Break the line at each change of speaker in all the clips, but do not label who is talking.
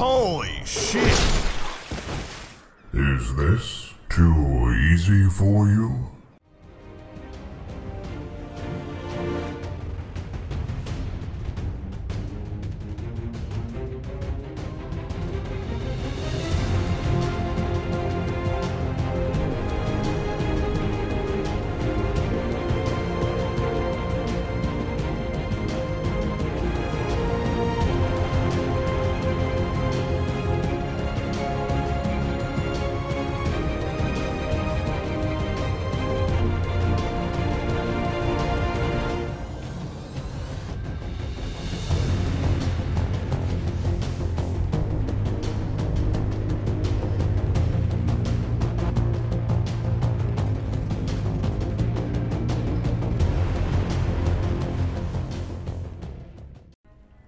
Holy shit!
Is this too easy for you?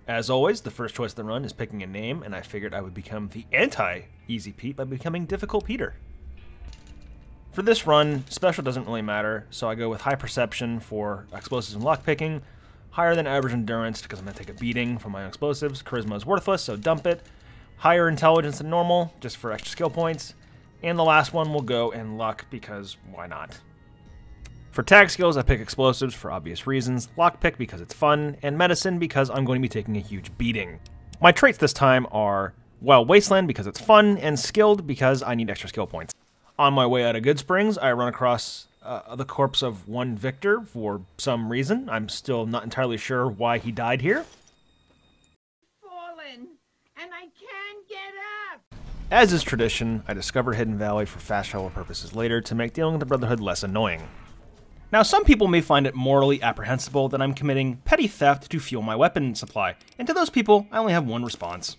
As always, the first choice of the run is picking a name, and I figured I would become the anti-Easy Pete by becoming Difficult Peter. For this run, special doesn't really matter, so I go with high perception for explosives and lockpicking, higher than average endurance because I'm going to take a beating from my own explosives, charisma is worthless, so dump it, higher intelligence than normal, just for extra skill points, and the last one will go in luck because why not? For tag skills, I pick explosives for obvious reasons, lockpick because it's fun, and medicine because I'm going to be taking a huge beating. My traits this time are, well, wasteland because it's fun, and skilled because I need extra skill points. On my way out of Good Springs, I run across the corpse of one Victor for some reason. I'm still not entirely sure why he died here.
Fallen, and I can't get up.
As is tradition, I discover Hidden Valley for fast travel purposes later to make dealing with the Brotherhood less annoying. Now, some people may find it morally apprehensible that I'm committing petty theft to fuel my weapon supply, and to those people, I only have one response.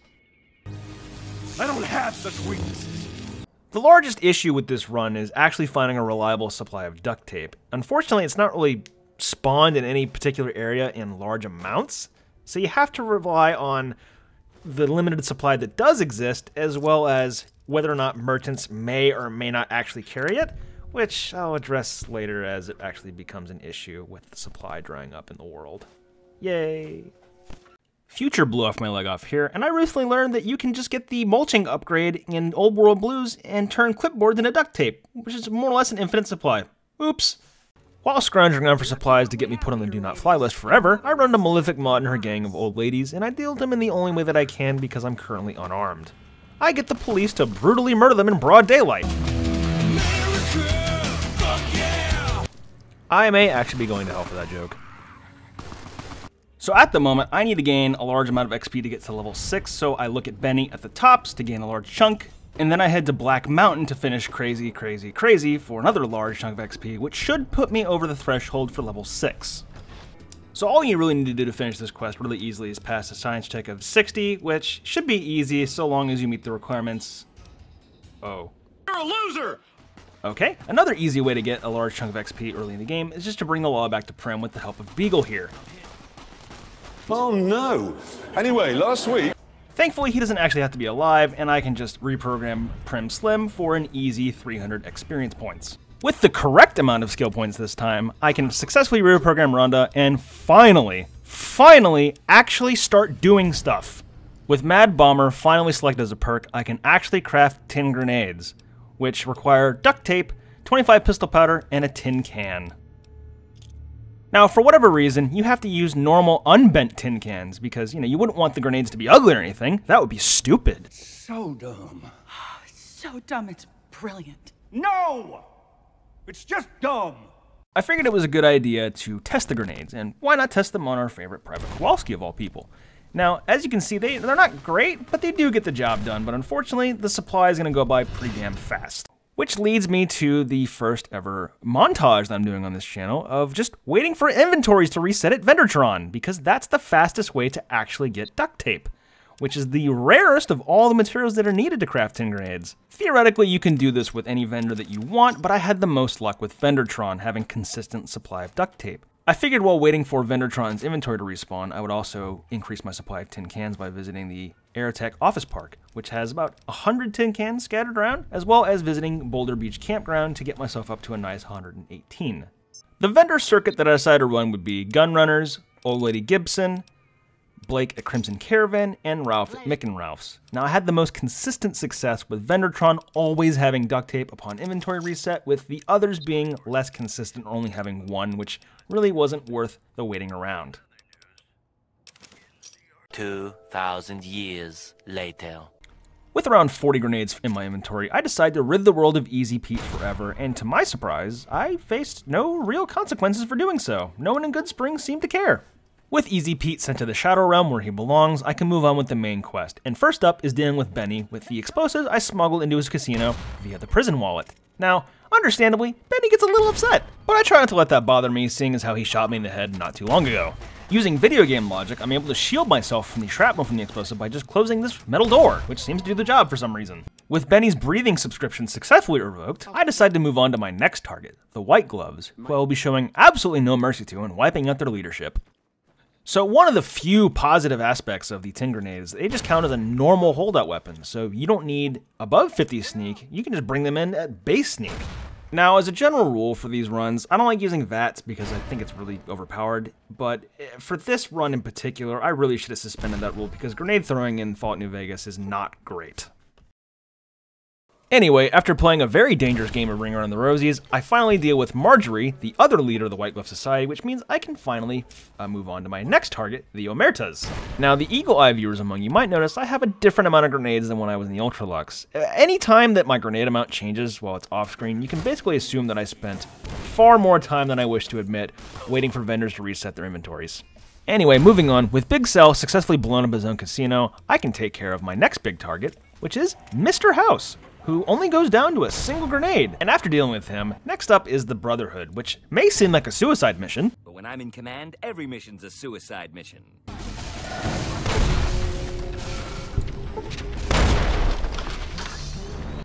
I don't have such weaknesses.
The largest issue with this run is actually finding a reliable supply of duct tape. Unfortunately, it's not really spawned in any particular area in large amounts, so you have to rely on the limited supply that does exist, as well as whether or not merchants may or may not actually carry it, which I'll address later as it actually becomes an issue with the supply drying up in the world. Yay! Future blew off my leg off here, and I recently learned that you can just get the mulching upgrade in Old World Blues and turn clipboards into duct tape, which is more or less an infinite supply. Oops! While scrounging around for supplies to get me put on the do not fly list forever, I run into Malefic Mod and her gang of old ladies, and I deal with them in the only way that I can because I'm currently unarmed. I get the police to brutally murder them in broad daylight. I may actually be going to hell for that joke. So at the moment, I need to gain a large amount of XP to get to level 6, so I look at Benny at the tops to gain a large chunk, and then I head to Black Mountain to finish crazy for another large chunk of XP, which should put me over the threshold for level 6. So all you really need to do to finish this quest really easily is pass a science check of 60, which should be easy so long as you meet the requirements. Oh.
You're a loser!
Okay, another easy way to get a large chunk of XP early in the game is just to bring the law back to Prem with the help of Beagle here.
Oh no! Anyway, last week...
Thankfully, he doesn't actually have to be alive, and I can just reprogram Prem Slim for an easy 300 experience points. With the correct amount of skill points this time, I can successfully reprogram Rhonda and finally actually start doing stuff. With Mad Bomber finally selected as a perk, I can actually craft tin grenades, which require duct tape, 25 pistol powder, and a tin can. Now, for whatever reason, you have to use normal unbent tin cans because, you wouldn't want the grenades to be ugly or anything. That would be stupid.
So dumb.
It's so dumb, it's brilliant.
No! It's just dumb!
I figured it was a good idea to test the grenades, and why not test them on our favorite Private Kowalski of all people. Now, as you can see, they're not great, but they do get the job done, but unfortunately, the supply is going to go by pretty damn fast. Which leads me to the first ever montage that I'm doing on this channel of just waiting for inventories to reset at Vendortron, because that's the fastest way to actually get duct tape, which is the rarest of all the materials that are needed to craft tin grenades. Theoretically, you can do this with any vendor that you want, but I had the most luck with Vendortron having consistent supply of duct tape. I figured while waiting for Vendortron's inventory to respawn, I would also increase my supply of tin cans by visiting the Aerotech Office Park, which has about 100 tin cans scattered around, as well as visiting Boulder Beach Campground to get myself up to a nice 118. The vendor circuit that I decided to run would be Gunrunners, Old Lady Gibson, Blake at Crimson Caravan, and Ralph at Mick and Ralph's. Now, I had the most consistent success with Vendortron always having duct tape upon inventory reset, with the others being less consistent, only having one, which really wasn't worth the waiting around.
2,000 years later.
With around 40 grenades in my inventory, I decided to rid the world of Easy Pete forever, and to my surprise, I faced no real consequences for doing so. No one in Good Springs seemed to care. With Easy Pete sent to the Shadow Realm where he belongs, I can move on with the main quest, and first up is dealing with Benny with the explosives I smuggled into his casino via the prison wallet. Now, understandably, Benny gets a little upset, but I try not to let that bother me, seeing as how he shot me in the head not too long ago. Using video game logic, I'm able to shield myself from the shrapnel from the explosive by just closing this metal door, which seems to do the job for some reason. With Benny's breathing subscription successfully revoked, I decide to move on to my next target, the White Gloves, who I will be showing absolutely no mercy to and wiping out their leadership. So one of the few positive aspects of the tin grenade is they just count as a normal holdout weapon, so you don't need above 50 sneak, you can just bring them in at base sneak. Now, as a general rule for these runs, I don't like using VATS because I think it's really overpowered, but for this run in particular, I really should have suspended that rule because grenade throwing in Fallout New Vegas is not great. Anyway, after playing a very dangerous game of Ring Around the Rosies, I finally deal with Marjorie, the other leader of the White Glove Society, which means I can finally move on to my next target, the Omertas. Now, the Eagle Eye viewers among you might notice I have a different amount of grenades than when I was in the Ultralux. Any time that my grenade amount changes while it's off screen, you can basically assume that I spent far more time than I wish to admit waiting for vendors to reset their inventories. Anyway, moving on, with Big Cell successfully blown up his own casino, I can take care of my next big target, which is Mr. House, who only goes down to a single grenade. And after dealing with him, next up is the Brotherhood, which may seem like a suicide mission.
But when I'm in command, every mission's a suicide mission.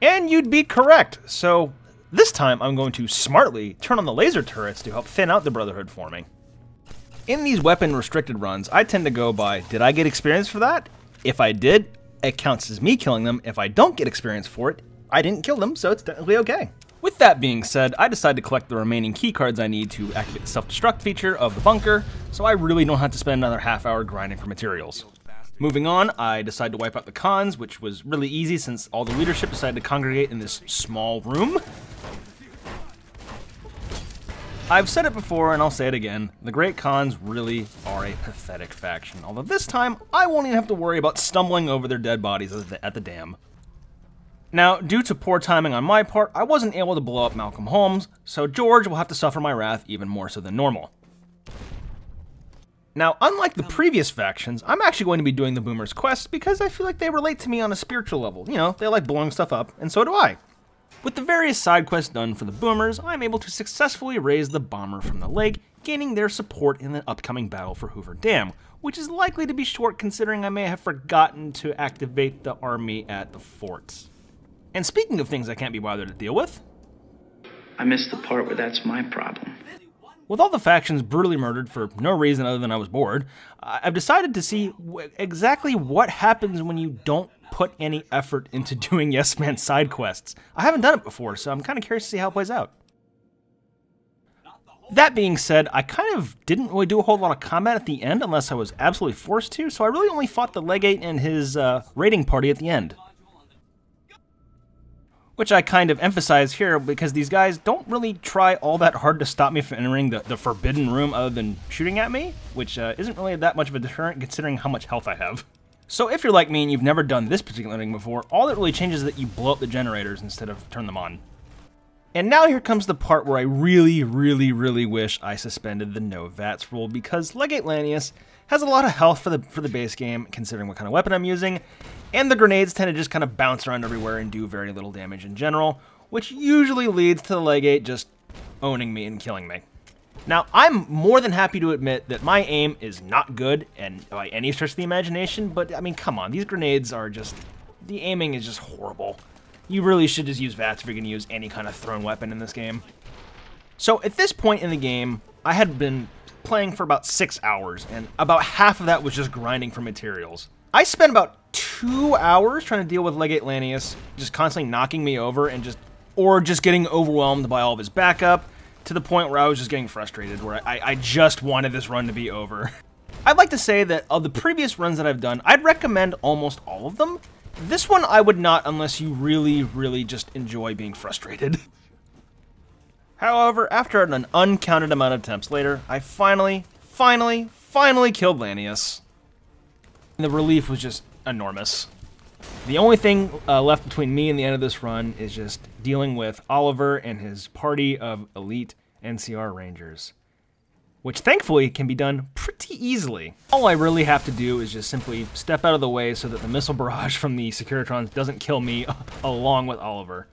And you'd be correct. So this time I'm going to smartly turn on the laser turrets to help thin out the Brotherhood for me. In these weapon restricted runs, I tend to go by, did I get experience for that? If I did, it counts as me killing them. If I don't get experience for it, I didn't kill them, so it's technically okay. With that being said, I decided to collect the remaining key cards I need to activate the self-destruct feature of the bunker, so I really don't have to spend another half hour grinding for materials. Moving on, I decided to wipe out the cons, which was really easy since all the leadership decided to congregate in this small room. I've said it before and I'll say it again, the Great Khans really are a pathetic faction, although this time I won't even have to worry about stumbling over their dead bodies at the dam. Now, due to poor timing on my part, I wasn't able to blow up Malcolm Holmes, so George will have to suffer my wrath even more so than normal. Now, unlike the previous factions, I'm actually going to be doing the Boomers' quests because I feel like they relate to me on a spiritual level. You know, they like blowing stuff up, and so do I. With the various side quests done for the Boomers, I'm able to successfully raise the Bomber from the lake, gaining their support in the upcoming battle for Hoover Dam, which is likely to be short considering I may have forgotten to activate the army at the forts. And speaking of things I can't be bothered to deal with,
I missed the part where that's my problem.
With all the factions brutally murdered for no reason other than I was bored, I've decided to see exactly what happens when you don't put any effort into doing Yes Man side quests. I haven't done it before, so I'm kind of curious to see how it plays out. That being said, I kind of didn't really do a whole lot of combat at the end unless I was absolutely forced to, so I really only fought the Legate and his raiding party at the end. Which I kind of emphasize here because these guys don't really try all that hard to stop me from entering the forbidden room other than shooting at me, which isn't really that much of a deterrent considering how much health I have. So if you're like me and you've never done this particular thing before, all that really changes is that you blow up the generators instead of turn them on. And now here comes the part where I really wish I suspended the no VATS rule because Legate Lanius has a lot of health for the base game considering what kind of weapon I'm using, and the grenades tend to just kind of bounce around everywhere and do very little damage in general, which usually leads to the Legate just owning me and killing me. Now, I'm more than happy to admit that my aim is not good and by any stretch of the imagination, but I mean, come on, these grenades are just, the aiming is just horrible. You really should just use VATS if you're going to use any kind of thrown weapon in this game. So at this point in the game, I had been playing for about 6 hours, and about half of that was just grinding for materials. I spent about 2 hours trying to deal with Legate Lanius, just constantly knocking me over and just getting overwhelmed by all of his backup, to the point where I was just getting frustrated, where I just wanted this run to be over. I'd like to say that of the previous runs that I've done, I'd recommend almost all of them. This one I would not unless you really just enjoy being frustrated. However, after an uncounted amount of attempts later, I finally killed Lanius. And the relief was just enormous. The only thing left between me and the end of this run is just dealing with Oliver and his party of elite NCR Rangers, which thankfully can be done pretty easily. All I really have to do is just simply step out of the way so that the missile barrage from the Securitrons doesn't kill me along with Oliver.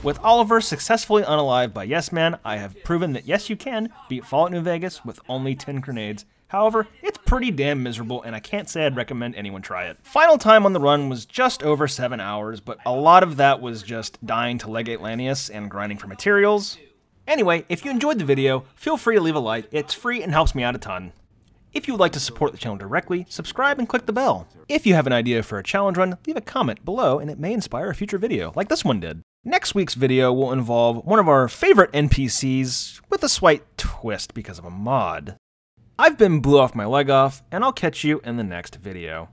With Oliver successfully unalived by Yes Man, I have proven that yes, you can beat Fallout New Vegas with only 10 grenades. However, it's pretty damn miserable, and I can't say I'd recommend anyone try it. Final time on the run was just over 7 hours, but a lot of that was just dying to Legate Lanius and grinding for materials. Anyway, if you enjoyed the video, feel free to leave a like. It's free and helps me out a ton. If you would like to support the channel directly, subscribe and click the bell. If you have an idea for a challenge run, leave a comment below and it may inspire a future video, like this one did. Next week's video will involve one of our favorite NPCs with a slight twist because of a mod. I've been Blew Off My Leg Off, and I'll catch you in the next video.